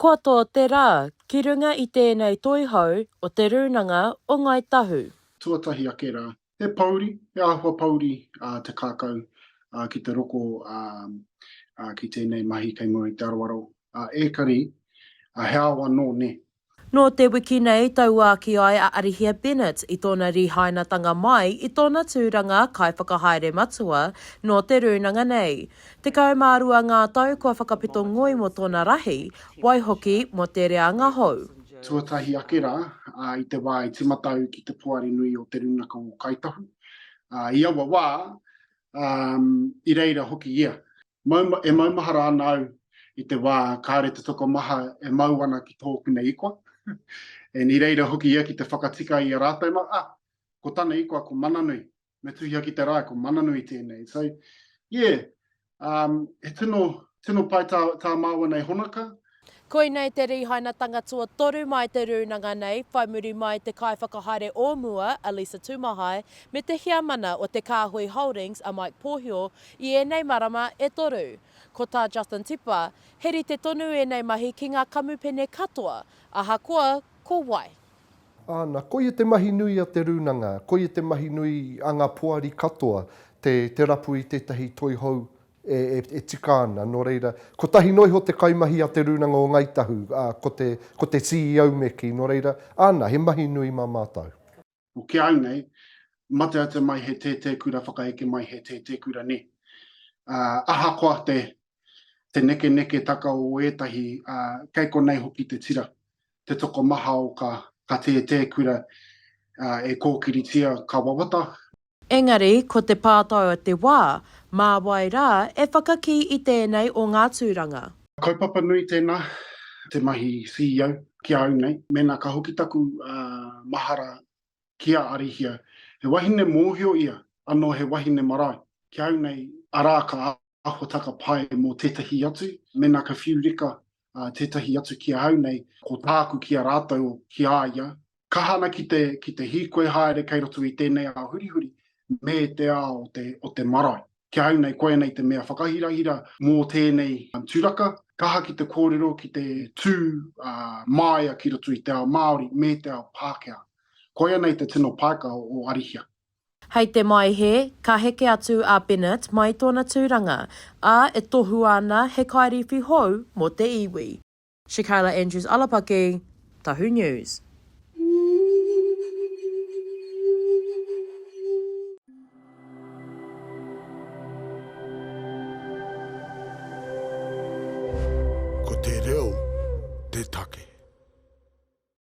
Ko tō te rā, ki runga I tēnei toihau o Te Rūnanga o Ngāi Tahu. Tuatahi ake rā. He pauri, he āhua pauri te kākau ki te roko ki tēnei mahi kei muri te arawaro. Ekari, he awa nō ne. Nō te wiki nei tau ki ai a Arihia Bennett I tōna rihainatanga mai I tōna tūranga kai whakahaere matua no Te Rūnanga nei. Te kaumārua ngā tau kua whakapito ngoi mo tōna rahi, waihoki mo te reanga hou. Tuatahi ake rā, I te wā I te matau ki te puari nui o Te Rūnanga o Ngāi Tahu. I awa wā, I reira hoki ia. E maumahara anau I te wā, kāre te toko maha e mau ana ki tōku nei ikwa. E ni reira hoki ia ki te whakatika I a rātou ma, ko tāna ikwa ko mananui, me tuhia ki te rā ko mananui tēnei. So, yeah, he tino pai tā māua nei honaka. Koe nei te rihainatanga tua toru mai Te Rūnanga nei, whai muri mai te kai whakahaere o mua, Elisa Tumahai, me te hiamana o te Kāhui Holdings, a Mike Pōhio, I enei marama e toru. Ko tā Justin Tipa, heri te tonu enei mahi ki ngā kamupene katoa, aha koa, ko wai. Āna, ko I te mahi nui a Te Rūnanga, ko I te mahi nui a ngā puari katoa, te rapu I tētahi toihau e tika ana, no reira. Ko tahi noiho te kaimahi a Te Rūnanga o Ngāi Tahu, ko te CEO meki, no reira. Āna, he mahi nui mā mātou. O ke au nei, mate ata mai he tētē kura whakaeke mai he tētē kura ne. Aha koa te neke taka o etahi, kei ko nei hoki te tira. Te toko maha o ka tētē kura e kōkiritia ka wawata. Engari, ko te pātau o te wā, mā wai rā e whakaki I tēnei o ngā tūranga. Kaupapa nui tēnā, te mahi CEO ki au nei. Mēnā ka hoki taku mahara kia arihia. He wahine mōhio ia, anō he wahine marae. Ki au nei, arā ka ahotaka pai mō tētahi atu. Mēnā ka whiurika tētahi atu ki au nei, ko tāku ki a rātou ki a ia. Kahana ki te hikoe haere kei roto I tēnei a hurihuri, me te a o te marae. Ki au nei, koe nei te mea whakahirahira mō tēnei tūraka. Kaha ki te kōrero, ki te tū māia ki roto I te ao Māori, me te ao Pākehā. Koe nei te tino paika o Arihia. Hei te mai he, ka heke atu a Bennett mai tōna tūranga, a e tohu ana he kairiwhi hou mo te iwi. Shakayla Andrews-Alapaki, Tahu News. Ko te reo, te take.